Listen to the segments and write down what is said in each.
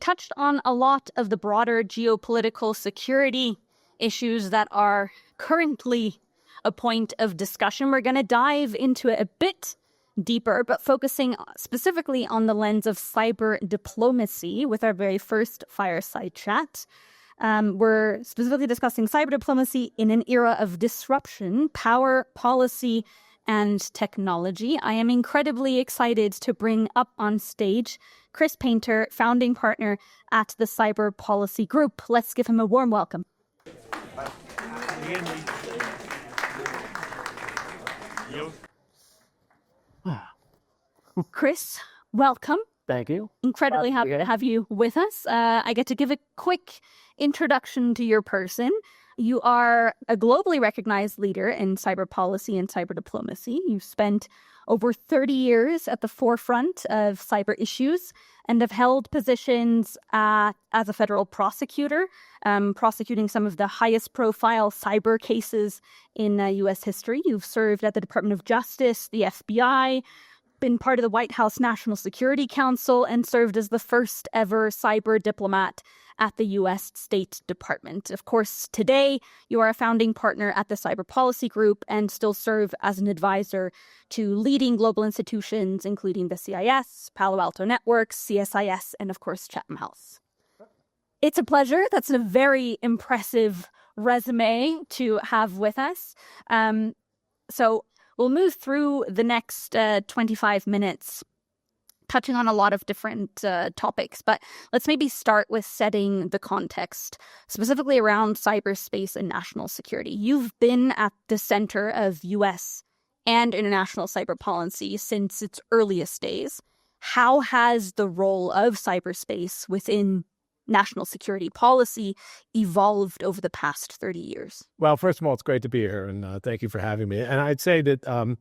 touched on a lot of the broader geopolitical security issues that are currently a point of discussion. We're going to dive into it a bit deeper, but focusing specifically on the lens of cyber diplomacy with our very first fireside chat. We're specifically discussing cyber diplomacy in an era of disruption, power, policy, and technology. I am incredibly excited to bring up on stage Chris Painter, founding partner at the Cyber Policy Group. Let's give him a warm welcome. Chris, welcome. Thank you. Incredibly happy to have you with us. I get to give a quick introduction to your person. You are a globally recognized leader in cyber policy and cyber diplomacy. You've spent over 30 years at the forefront of cyber issues and have held positions as a federal prosecutor, prosecuting some of the highest profile cyber cases in U.S. history. You've served at the Department of Justice, the FBI, been part of the White House National Security Council, and served as the first ever cyber diplomat at the U.S. State Department. Of course, today you are a founding partner at the Cyber Policy Group and still serve as an advisor to leading global institutions, including the CIS, Palo Alto Networks, CSIS, and of course, Chatham House. It's a pleasure. That's a very impressive resume to have with us. So we'll move through the next 25 minutes touching on a lot of different topics, but let's maybe start with setting the context, specifically around cyberspace and national security. You've been at the center of U.S. and international cyber policy since its earliest days. How has the role of cyberspace within national security policy evolved over the past 30 years? Well, first of all, it's great to be here, and thank you for having me. And I'd say that,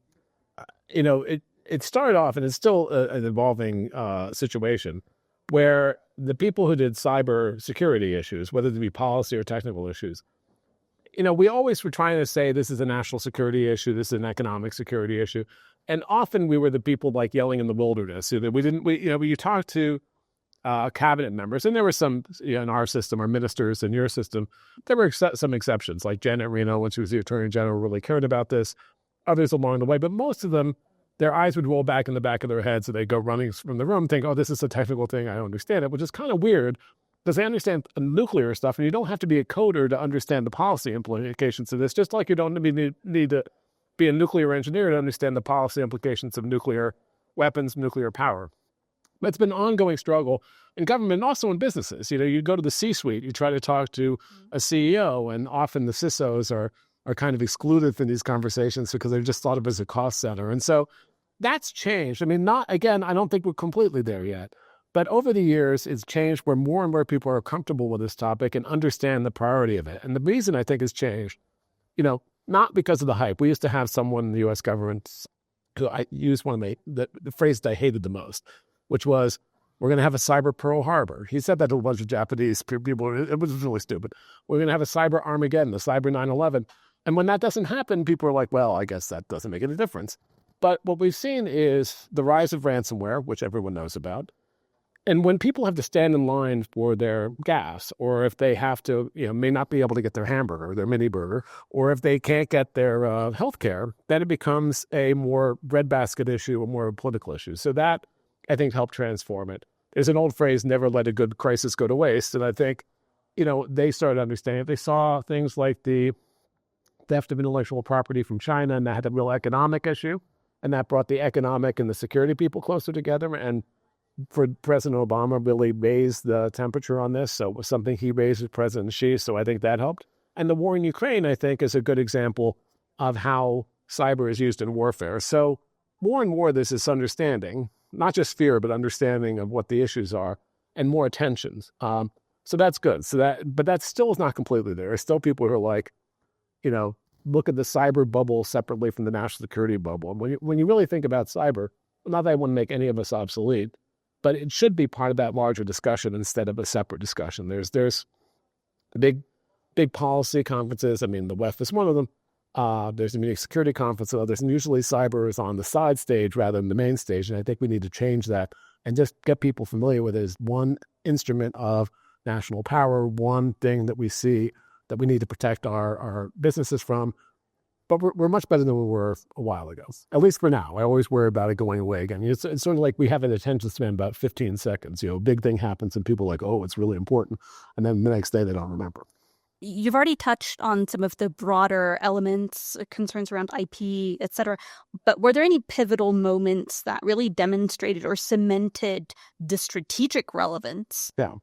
it started off, and it's still an evolving situation, where the people who did cyber security issues, whether they be policy or technical issues, we always were trying to say this is a national security issue, this is an economic security issue. And often we were the people like yelling in the wilderness. You talk to cabinet members, and there were some in our system, our ministers in your system, there were some exceptions, like Janet Reno, when she was the Attorney General, really cared about this, others along the way, but most of them, their eyes would roll back in the back of their heads, and they'd go running from the room, think, oh, this is a technical thing, I don't understand it, which is kind of weird, because they understand nuclear stuff, and you don't have to be a coder to understand the policy implications of this, just like you don't need to be a nuclear engineer to understand the policy implications of nuclear weapons, nuclear power. But it's been an ongoing struggle in government and also in businesses. You go to the C-suite, you try to talk to a CEO, and often the CISOs are kind of excluded from these conversations because they're just thought of as a cost center. And so that's changed. I don't think we're completely there yet. But over the years, it's changed where more and more people are comfortable with this topic and understand the priority of it. And the reason I think has changed, not because of the hype. We used to have someone in the U.S. government who I used one of the phrase that I hated the most, which was, we're going to have a cyber Pearl Harbor. He said that to a bunch of Japanese people. It was really stupid. We're going to have a cyber Armageddon, a cyber 9/11. And when that doesn't happen, people are like, well, I guess that doesn't make any difference. But what we've seen is the rise of ransomware, which everyone knows about. And when people have to stand in line for their gas, or if they have to, may not be able to get their hamburger, their mini burger, or if they can't get their health care, then it becomes a more breadbasket issue, a more political issue. So that, I think, helped transform it. There's an old phrase, never let a good crisis go to waste. And I think, they started understanding it. They saw things like the theft of intellectual property from China, and that had a real economic issue. And that brought the economic and the security people closer together. And for President Obama really raised the temperature on this. So it was something he raised with President Xi. So I think that helped. And the war in Ukraine, I think, is a good example of how cyber is used in warfare. So more and more, there's this understanding, not just fear, but understanding of what the issues are, and more attention. So that's good. But that still is not completely there. There's still people who are like, look at the cyber bubble separately from the national security bubble. And when you really think about cyber, not that I want to make any of us obsolete, but it should be part of that larger discussion instead of a separate discussion. There's big policy conferences. The WEF is one of them. There's a Munich Security Conference and others, and usually cyber is on the side stage rather than the main stage, and I think we need to change that and just get people familiar with it as one instrument of national power, one thing that we see that we need to protect our businesses from. But we're much better than we were a while ago, at least for now. I always worry about it going away again. It's sort of like we have an attention span about 15 seconds. A big thing happens and people are like, oh, it's really important. And then the next day they don't remember. You've already touched on some of the broader elements, concerns around IP, et cetera. But were there any pivotal moments that really demonstrated or cemented the strategic relevance? Yeah.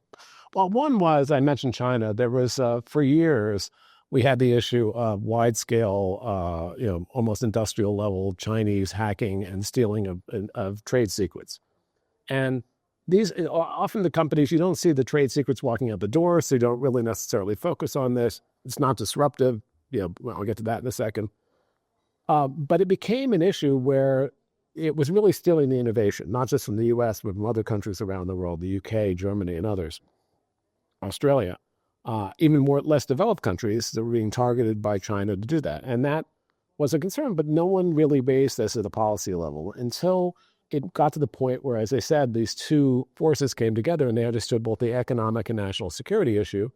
Well, one was, I mentioned China. There was, for years, we had the issue of wide-scale, almost industrial-level Chinese hacking and stealing of trade secrets. And these, often the companies, you don't see the trade secrets walking out the door, so you don't really necessarily focus on this. It's not disruptive. I'll get to that in a second. But it became an issue where it was really stealing the innovation, not just from the U.S., but from other countries around the world, the U.K., Germany, and others, Australia. Even more less developed countries that were being targeted by China to do that. And that was a concern, but no one really raised this at a policy level until it got to the point where, as I said, these two forces came together and they understood both the economic and national security issue.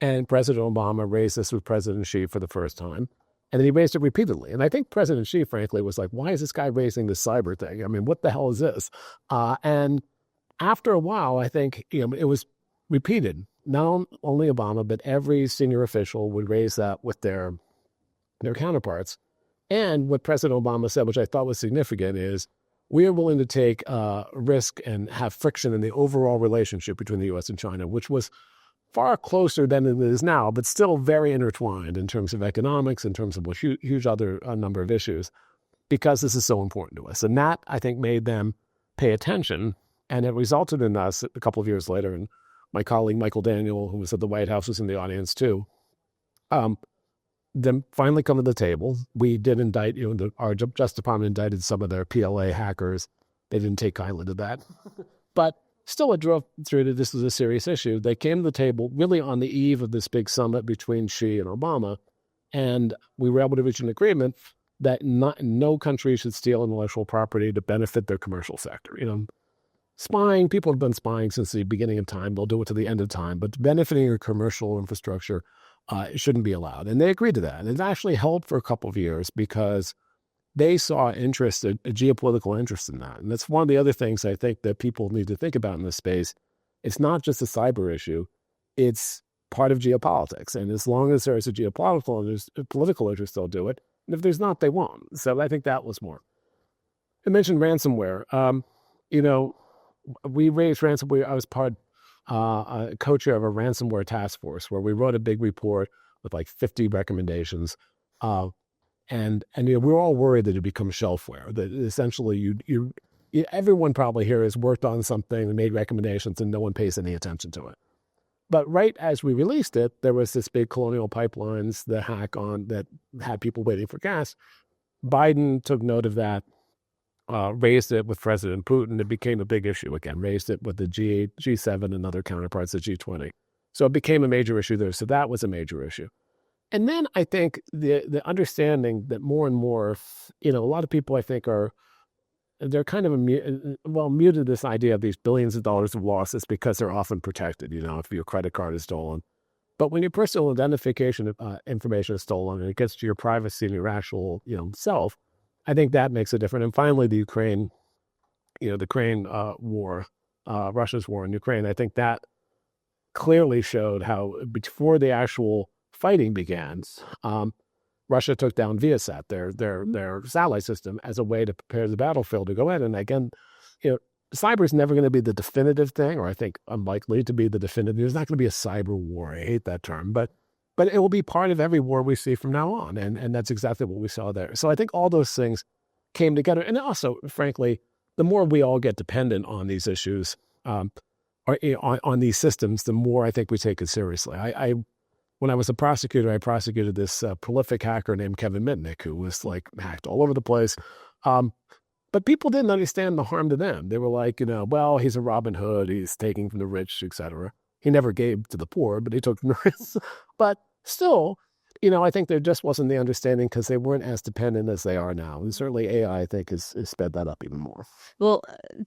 And President Obama raised this with President Xi for the first time. And then he raised it repeatedly. And I think President Xi, frankly, was like, why is this guy raising this cyber thing? I mean, what the hell is this? And after a while, I think it was repeated. Not only Obama, but every senior official would raise that with their counterparts. And what President Obama said, which I thought was significant, is we are willing to take risk and have friction in the overall relationship between the U.S. and China, which was far closer than it is now, but still very intertwined in terms of economics, in terms of a huge other number of issues, because this is so important to us. And that, I think, made them pay attention. And it resulted in us a couple of years later, and my colleague Michael Daniel, who was at the White House, was in the audience too. Then finally come to the table. We did indict, our Justice Department indicted some of their PLA hackers. They didn't take kindly to that. But still, it drove through that this was a serious issue. They came to the table really on the eve of this big summit between Xi and Obama. And we were able to reach an agreement that no country should steal intellectual property to benefit their commercial sector. Spying, people have been spying since the beginning of time. They'll do it to the end of time. But benefiting your commercial infrastructure shouldn't be allowed. And they agreed to that. And it actually held for a couple of years because they saw a geopolitical interest in that. And that's one of the other things I think that people need to think about in this space. It's not just a cyber issue. It's part of geopolitics. And as long as there's a geopolitical and there's a political interest, they'll do it. And if there's not, they won't. So I think that was more. I mentioned ransomware. We raised ransomware. I was co-chair of a ransomware task force where we wrote a big report with like 50 recommendations. And we're all worried that it becomes shelfware, that essentially everyone probably here has worked on something and made recommendations and no one pays any attention to it. But right as we released it, there was this big Colonial Pipelines, the hack on that had people waiting for gas. Biden took note of that. Raised it with President Putin. It became a big issue again. Raised it with the G7 and other counterparts, the G20. So it became a major issue there. So that was a major issue. And then I think the understanding that more and more, a lot of people I think they're kind of muted this idea of these billions of dollars of losses because they're often protected. If your credit card is stolen. But when your personal identification information is stolen and it gets to your privacy and your actual self, I think that makes a difference. And finally, the Ukraine war, Russia's war in Ukraine, I think that clearly showed how before the actual fighting began, Russia took down Viasat, their satellite system, as a way to prepare the battlefield to go in. And again, cyber is never going to be the definitive thing, or I think unlikely to be the definitive. There's not going to be a cyber war. I hate that term, but it will be part of every war we see from now on. And that's exactly what we saw there. So I think all those things came together. And also, frankly, the more we all get dependent on these issues, or on these systems, the more I think we take it seriously. When I was a prosecutor, I prosecuted this prolific hacker named Kevin Mitnick, who was hacked all over the place. But people didn't understand the harm to them. They were like, well, he's a Robin Hood. He's taking from the rich, et cetera. He never gave to the poor, but he took from the rich. But still, I think there just wasn't the understanding because they weren't as dependent as they are now. And certainly AI, I think, has sped that up even more. We'll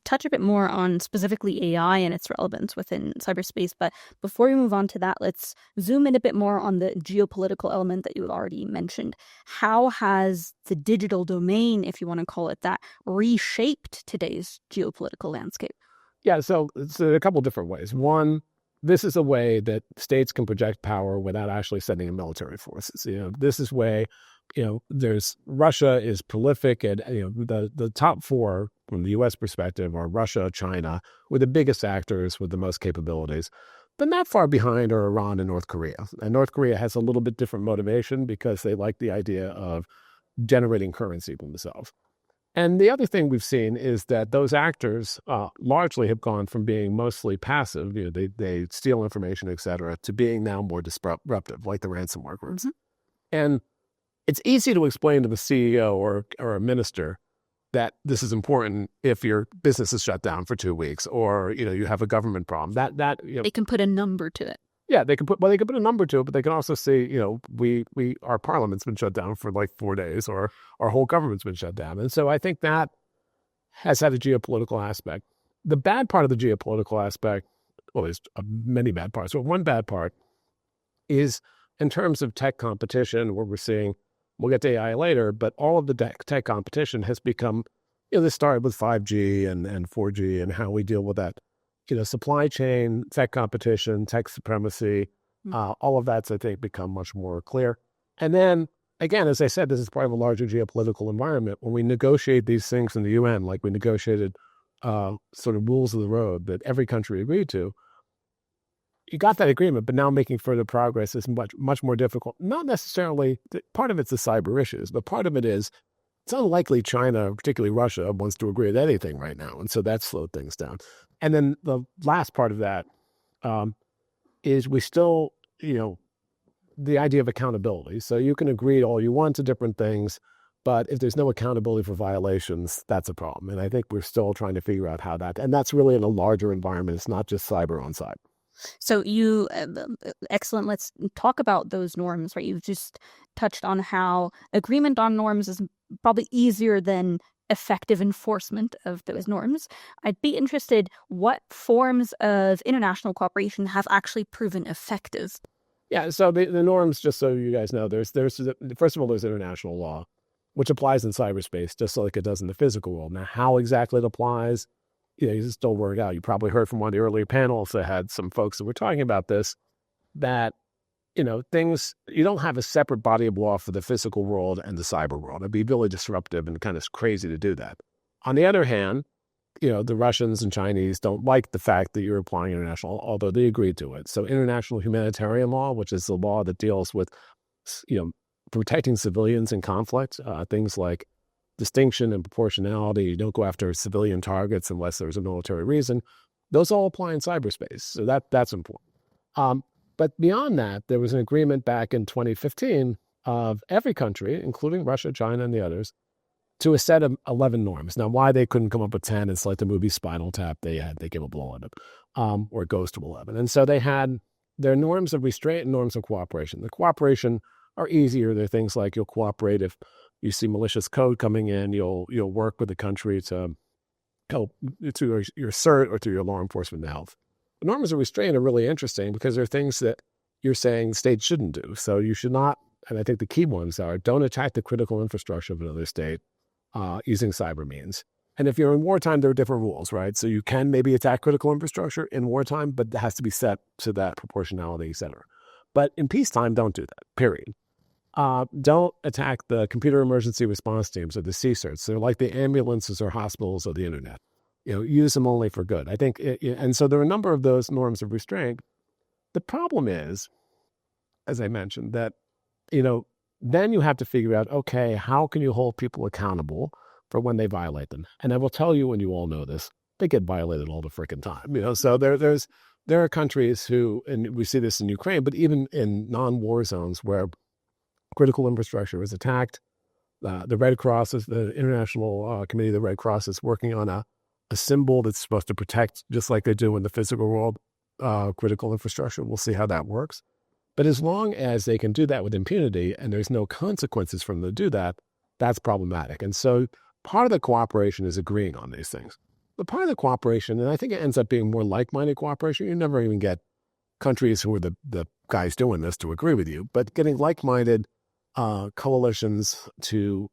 touch a bit more on specifically AI and its relevance within cyberspace. But before we move on to that, let's zoom in a bit more on the geopolitical element that you've already mentioned. How has the digital domain, if you want to call it that, reshaped today's geopolitical landscape? Yeah, so it's a couple different ways. One, this is a way that states can project power without actually sending in military forces. This is way, there's Russia is prolific, and the top four from the U.S. perspective are Russia, China, were the biggest actors with the most capabilities. But not far behind are Iran and North Korea. And North Korea has a little bit different motivation because they like the idea of generating currency themselves. And the other thing we've seen is that those actors largely have gone from being mostly passive, they steal information, et cetera, to being now more disruptive, like the ransomware groups. Mm-hmm. And it's easy to explain to the CEO or a minister that this is important if your business is shut down for 2 weeks or, you have a government problem. They can put a number to it. Yeah, they can put a number to it, but they can also say, our parliament's been shut down for like 4 days, or our whole government's been shut down. And so I think that has had a geopolitical aspect. The bad part of the geopolitical aspect, well, there's many bad parts, but one bad part is in terms of tech competition, where we're seeing, we'll get to AI later, but all of the tech competition has become, this started with 5G and 4G and how we deal with that. Supply chain, tech competition, tech supremacy, all of that's, I think, become much more clear. And then, again, as I said, this is part of a larger geopolitical environment. When we negotiate these things in the UN, like we negotiated sort of rules of the road that every country agreed to, you got that agreement, but now making further progress is much, much more difficult. Not necessarily, part of it's the cyber issues, but part of it is it's unlikely China, particularly Russia, wants to agree with anything right now. And so that slowed things down. And then the last part of that is we still, the idea of accountability. So you can agree all you want to different things, but if there's no accountability for violations, that's a problem. And I think we're still trying to figure out how and that's really in a larger environment. It's not just cyber on cyber. So excellent. Let's talk about those norms, right? You've just touched on how agreement on norms is probably easier than effective enforcement of those norms. I'd be interested, what forms of international cooperation have actually proven effective? Yeah, so the norms, just so you guys know, there's first of all, there's international law, which applies in cyberspace, just like it does in the physical world. Now, how exactly it applies, you just don't work out. You probably heard from one of the earlier panels that had some folks that were talking about this, that things, you don't have a separate body of law for the physical world and the cyber world. It'd be really disruptive and kind of crazy to do that. On the other hand, the Russians and Chinese don't like the fact that you're applying international, although they agreed to it. So international humanitarian law, which is the law that deals with, protecting civilians in conflict, things like distinction and proportionality. You don't go after civilian targets unless there's a military reason. Those all apply in cyberspace. So that's important. But beyond that, there was an agreement back in 2015 of every country, including Russia, China, and the others, to a set of 11 norms. Now, why they couldn't come up with 10, it's like the movie Spinal Tap. They came up with 11, or it goes to 11. And so they had their norms of restraint and norms of cooperation. The cooperation are easier. They're things like you'll cooperate if you see malicious code coming in. You'll work with the country to help through your CERT or through your law enforcement and health. The norms of restraint are really interesting because they're things that you're saying states shouldn't do. So you should not, and I think the key ones are, don't attack the critical infrastructure of another state using cyber means. And if you're in wartime, there are different rules, right? So you can maybe attack critical infrastructure in wartime, but it has to be set to that proportionality, et cetera. But in peacetime, don't do that, period. Don't attack the computer emergency response teams or the CSIRTs. They're like the ambulances or hospitals or the internet. Use them only for good. I think, and so there are a number of those norms of restraint. The problem is, as I mentioned, that, then you have to figure out, okay, how can you hold people accountable for when they violate them? And I will tell you, and you all know this, they get violated all the freaking time. So there are countries who, and we see this in Ukraine, but even in non-war zones where critical infrastructure is attacked, the Red Cross, the International Committee of the Red Cross, is working on a symbol that's supposed to protect, just like they do in the physical world, critical infrastructure. We'll see how that works. But as long as they can do that with impunity and there's no consequences for them to do that, that's problematic. And so part of the cooperation is agreeing on these things. But part of the cooperation, and I think it ends up being more like-minded cooperation, you never even get countries who are the guys doing this to agree with you, but getting like-minded coalitions to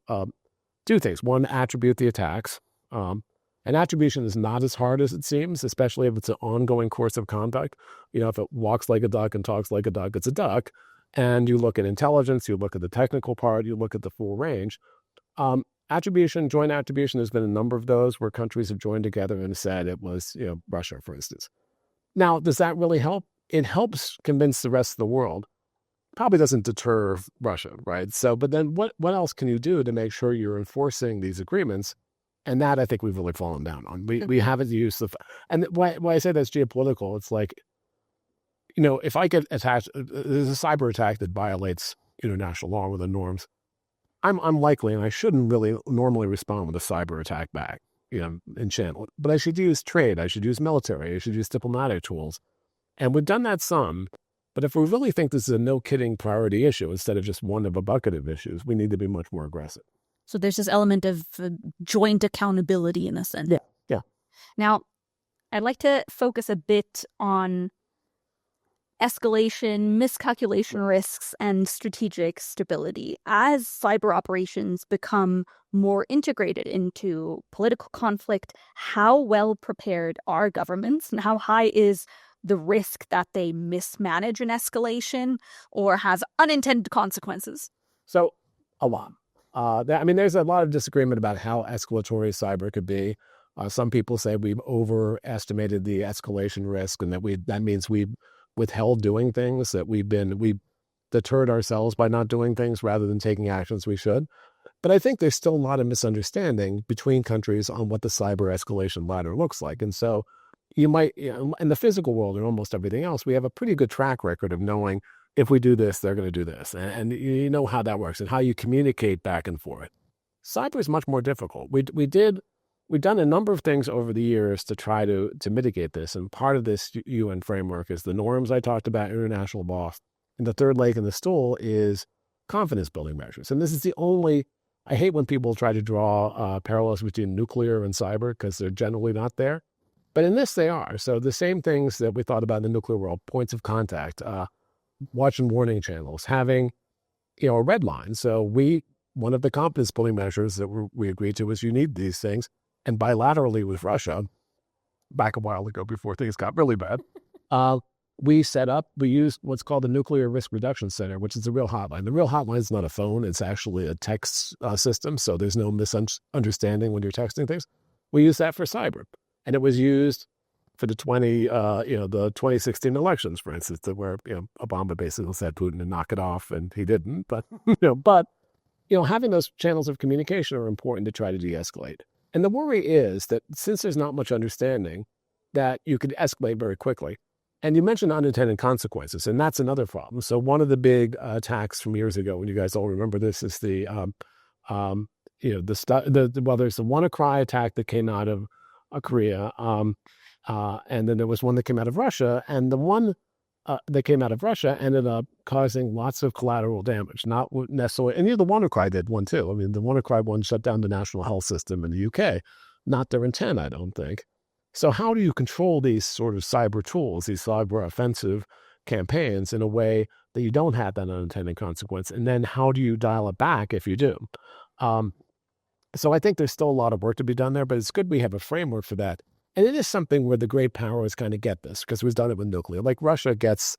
do things. One, attribute the attacks. And attribution is not as hard as it seems, especially if it's an ongoing course of conduct. If it walks like a duck and talks like a duck, it's a duck. And you look at intelligence, you look at the technical part, you look at the full range. Attribution, joint attribution, there's been a number of those where countries have joined together and said it was, Russia, for instance. Now, does that really help? It helps convince the rest of the world. Probably doesn't deter Russia, right? So, but then what else can you do to make sure you're enforcing these agreements? And that I think we've really fallen down on. We haven't used and why I say that's geopolitical, it's like, if I get attacked, there's a cyber attack that violates international law or the norms, I'm unlikely, and I shouldn't really normally respond with a cyber attack back, in channel. But I should use trade, I should use military, I should use diplomatic tools. And we've done that some, but if we really think this is a no-kidding priority issue instead of just one of a bucket of issues, we need to be much more aggressive. So there's this element of joint accountability in a sense. Yeah. Now, I'd like to focus a bit on escalation, miscalculation risks, and strategic stability. As cyber operations become more integrated into political conflict, how well prepared are governments and how high is the risk that they mismanage an escalation or have unintended consequences? So, a lot. There's a lot of disagreement about how escalatory cyber could be. Some people say we've overestimated the escalation risk, and that means we've withheld doing things, that we've deterred ourselves by not doing things rather than taking actions we should. But I think there's still a lot of misunderstanding between countries on what the cyber escalation ladder looks like. And so you might, in the physical world and almost everything else, we have a pretty good track record of knowing if we do this, they're going to do this. And you know how that works and how you communicate back and forth. Cyber is much more difficult. We've done a number of things over the years to try to mitigate this. And part of this UN framework is the norms I talked about, international law. And the third leg in the stool is confidence building measures. And this is the only, I hate when people try to draw parallels between nuclear and cyber because they're generally not there. But in this, they are. So the same things that we thought about in the nuclear world, points of contact, watch and warning channels, having, a red line. So one of the confidence building measures that we agreed to was you need these things. And bilaterally with Russia, back a while ago before things got really bad, we used what's called the Nuclear Risk Reduction Center, which is a real hotline. The real hotline is not a phone. It's actually a text system. So there's no misunderstanding when you're texting things. We use that for cyber. And it was used for the 2016 elections, for instance, where Obama basically said Putin to knock it off, and he didn't. But having those channels of communication are important to try to de-escalate. And the worry is that since there's not much understanding, that you could escalate very quickly. And you mentioned unintended consequences, and that's another problem. So one of the big attacks from years ago, when you guys all remember this, is there's the WannaCry attack that came out of Korea. And then there was one that came out of Russia, and the one that came out of Russia ended up causing lots of collateral damage, not necessarily, and the WannaCry did one too. I mean, the WannaCry one shut down the national health system in the UK, not their intent, I don't think. So how do you control these sort of cyber tools, these cyber offensive campaigns in a way that you don't have that unintended consequence? And then how do you dial it back if you do? So I think there's still a lot of work to be done there, but it's good we have a framework for that. And it is something where the great powers kind of get this, because we've done it with nuclear. Like Russia gets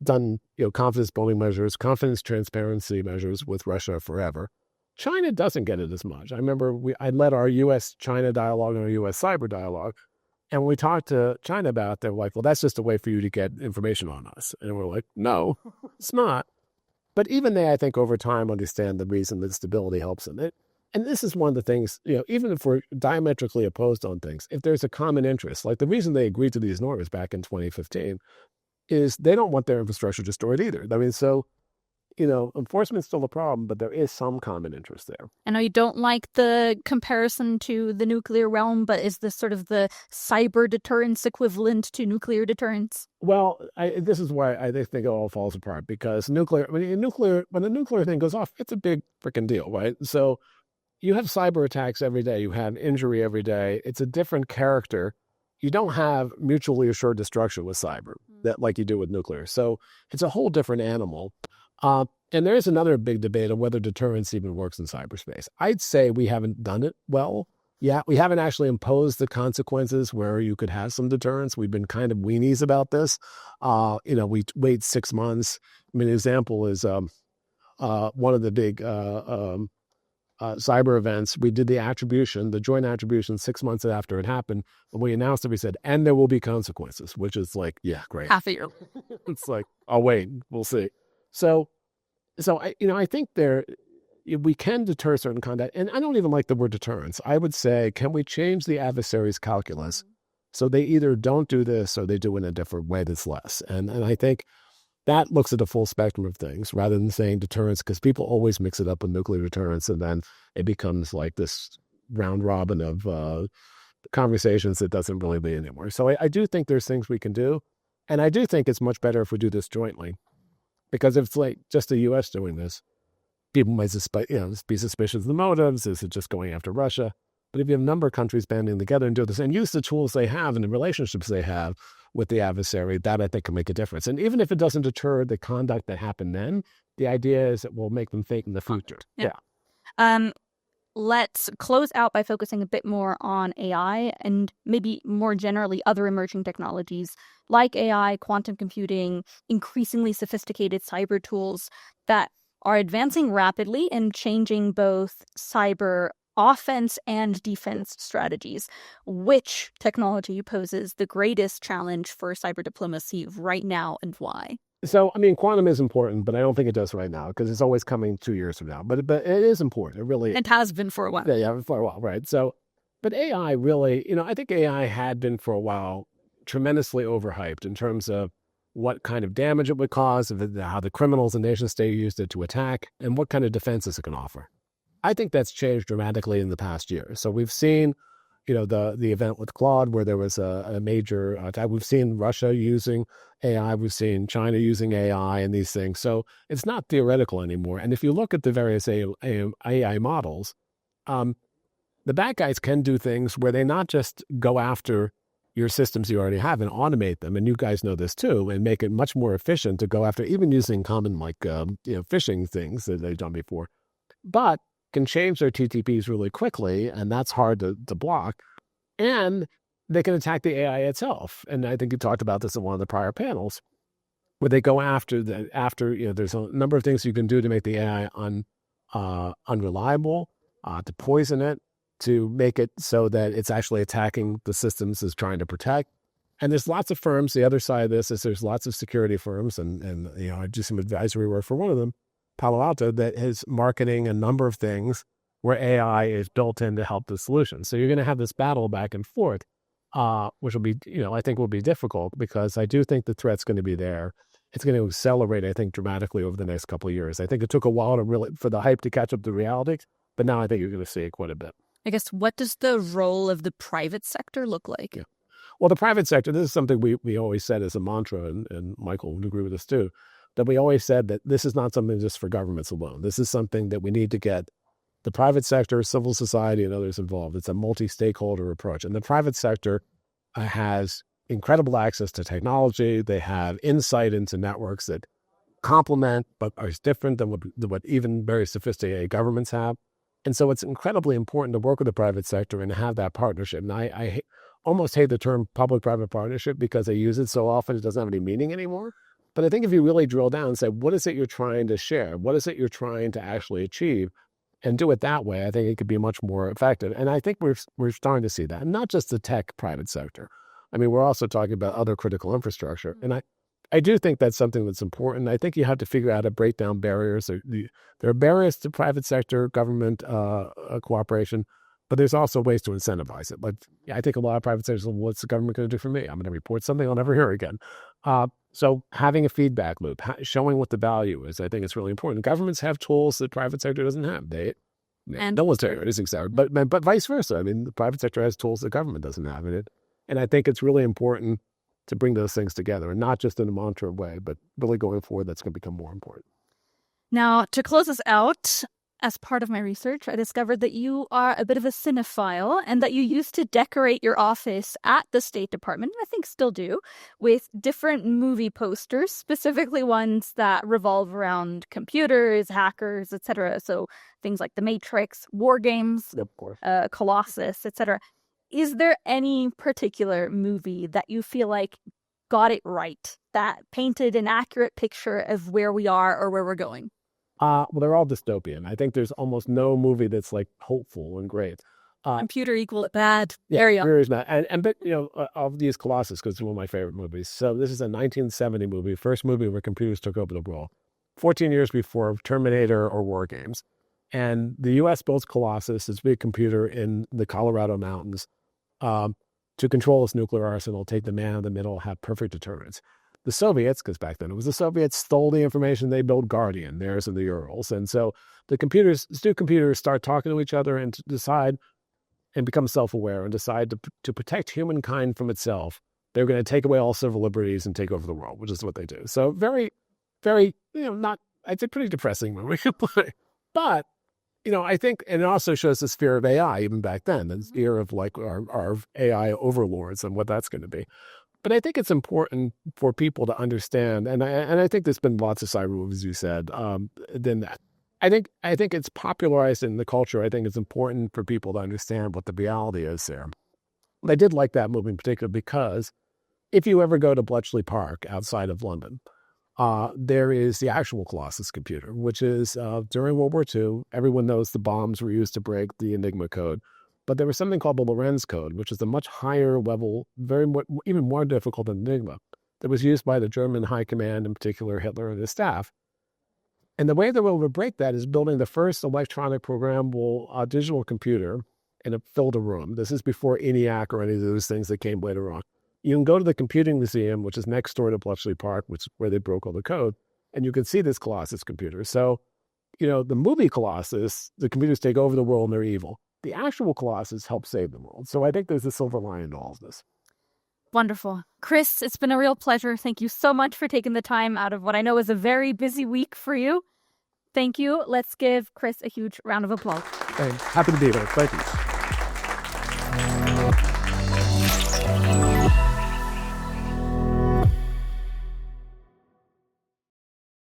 done, confidence building measures, confidence transparency measures with Russia forever. China doesn't get it as much. I remember I led our U.S.-China dialogue and our U.S. cyber dialogue. And when we talked to China about it, they were like, well, that's just a way for you to get information on us. And we're like, no, it's not. But even they, I think, over time understand the reason that stability helps them. And this is one of the things, even if we're diametrically opposed on things, if there's a common interest, like the reason they agreed to these norms back in 2015 is they don't want their infrastructure destroyed either. I mean, so enforcement's still a problem, but there is some common interest there. I know you don't like the comparison to the nuclear realm, but is this sort of the cyber deterrence equivalent to nuclear deterrence? Well, this is why I think it all falls apart, because when the nuclear thing goes off, it's a big freaking deal, right? So you have cyber attacks every day. You have injury every day. It's a different character. You don't have mutually assured destruction with cyber that like you do with nuclear. So it's a whole different animal. And there is another big debate on whether deterrence even works in cyberspace. I'd say we haven't done it well. Yeah, we haven't actually imposed the consequences where you could have some deterrence. We've been kind of weenies about this. We wait 6 months. I mean, an example is one of the big cyber events. We did the attribution, the joint attribution 6 months after it happened. When we announced it, we said, and there will be consequences, which is like, yeah, great. Half a year. It's like, oh, wait, we'll see. So I think we can deter certain conduct, and I don't even like the word deterrence. I would say, can we change the adversary's calculus so they either don't do this or they do it in a different way that's less? And I think that looks at the full spectrum of things rather than saying deterrence, because people always mix it up with nuclear deterrence, and then it becomes like this round robin of conversations that doesn't really lead anywhere. So I do think there's things we can do, and I do think it's much better if we do this jointly. Because if it's like just the U.S. doing this, people might be suspicious of the motives. Is it just going after Russia? But if you have a number of countries banding together and do this and use the tools they have and the relationships they have with the adversary, that I think can make a difference. And even if it doesn't deter the conduct that happened then, the idea is it will make them think in the future. Yeah. Let's close out by focusing a bit more on AI and maybe more generally other emerging technologies like AI, quantum computing, increasingly sophisticated cyber tools that are advancing rapidly and changing both cyber offense and defense strategies. Which technology poses the greatest challenge for cyber diplomacy right now, and why? So, I mean, quantum is important, but I don't think it does right now because it's always coming 2 years from now. But it is important. It really It has been for a while. Yeah, for a while, right? So, but AI really, I think AI had been for a while tremendously overhyped in terms of what kind of damage it would cause, how the criminals and nation state used it to attack, and what kind of defenses it can offer. I think that's changed dramatically in the past year. So we've seen, the event with Claude where there was a major attack. We've seen Russia using AI. We've seen China using AI and these things. So it's not theoretical anymore. And if you look at the various AI models, the bad guys can do things where they not just go after your systems you already have and automate them, and you guys know this too, and make it much more efficient to go after even using common phishing things that they've done before, but can change their TTPs really quickly, and that's hard to block. And they can attack the AI itself. And I think you talked about this in one of the prior panels, where they go after there's a number of things you can do to make the AI unreliable, to poison it, to make it so that it's actually attacking the systems it's trying to protect. And there's lots of firms. The other side of this is there's lots of security firms, and I do some advisory work for one of them, Palo Alto, that is marketing a number of things where AI is built in to help the solution. So you're going to have this battle back and forth, which will be, I think will be difficult, because I do think the threat's going to be there. It's going to accelerate, I think, dramatically over the next couple of years. I think it took a while for the hype to catch up to reality, but now I think you're going to see it quite a bit. I guess, what does the role of the private sector look like? Yeah. Well, the private sector, this is something we always said as a mantra, and Michael would agree with us too, that we always said that this is not something just for governments alone. This is something that we need to get the private sector, civil society, and others involved. It's a multi-stakeholder approach. And the private sector has incredible access to technology. They have insight into networks that complement but are different than what even very sophisticated governments have. And so it's incredibly important to work with the private sector and have that partnership. And I almost hate the term public-private partnership because I use it so often it doesn't have any meaning anymore. But I think if you really drill down and say, what is it you're trying to share? What is it you're trying to actually achieve? And do it that way, I think it could be much more effective. And I think we're starting to see that. And not just the tech private sector. I mean, we're also talking about other critical infrastructure. And I do think that's something that's important. I think you have to figure out how to break down barriers. There are barriers to private sector, government cooperation, but there's also ways to incentivize it. Like, I think a lot of private sectors, what's the government going to do for me? I'm going to report something I'll never hear again. So having a feedback loop, showing what the value is, I think it's really important. Governments have tools that private sector doesn't have. No one's telling you anything, but vice versa. I mean, the private sector has tools that government doesn't have in it. And I think it's really important to bring those things together, and not just in a mantra way, but really going forward, that's going to become more important. Now, to close us out, as part of my research, I discovered that you are a bit of a cinephile and that you used to decorate your office at the State Department, and I think still do, with different movie posters, specifically ones that revolve around computers, hackers, etc. So things like The Matrix, War Games, Of course. Colossus, etc. Is there any particular movie that you feel like got it right, that painted an accurate picture of where we are or where we're going? Well, they're all dystopian. I think there's almost no movie that's like hopeful and great. Computer equal bad. Yeah, There you there is not. But I'll use Colossus because it's one of my favorite movies. So this is a 1970 movie, first movie where computers took over the world, 14 years before Terminator or War Games. And the U.S. builds Colossus, this big computer in the Colorado mountains, to control its nuclear arsenal, take the man in the middle, have perfect deterrence. The Soviets, because back then it was the Soviets, stole the information. They built Guardian, theirs in the Urals. And so the two computers start talking to each other and to decide and become self-aware and decide to protect humankind from itself. They're going to take away all civil liberties and take over the world, which is what they do. So very, very, not, I'd say pretty depressing movie. But, I think, and it also shows this fear of AI even back then, this fear of like our AI overlords and what that's going to be. But I think it's important for people to understand, and I think there's been lots of cyber movies, you said, than that. I think it's popularized in the culture. I think it's important for people to understand what the reality is there. I did like that movie in particular because if you ever go to Bletchley Park outside of London, there is the actual Colossus computer, which is during World War II, everyone knows the bombs were used to break the Enigma code. But there was something called the Lorenz code, which is a much higher level, even more difficult than Enigma, that was used by the German high command, in particular Hitler and his staff. And the way they were able to break that is building the first electronic programmable digital computer, and it filled a room. This is before ENIAC or any of those things that came later on. You can go to the Computing Museum, which is next door to Bletchley Park, which is where they broke all the code, and you can see this Colossus computer. So, the movie Colossus, the computers take over the world and they're evil. The actual Colossus helps save the world. So I think there's a silver lining to all of this. Wonderful. Chris, it's been a real pleasure. Thank you so much for taking the time out of what I know is a very busy week for you. Thank you. Let's give Chris a huge round of applause. Thanks. Happy to be here. Thank you.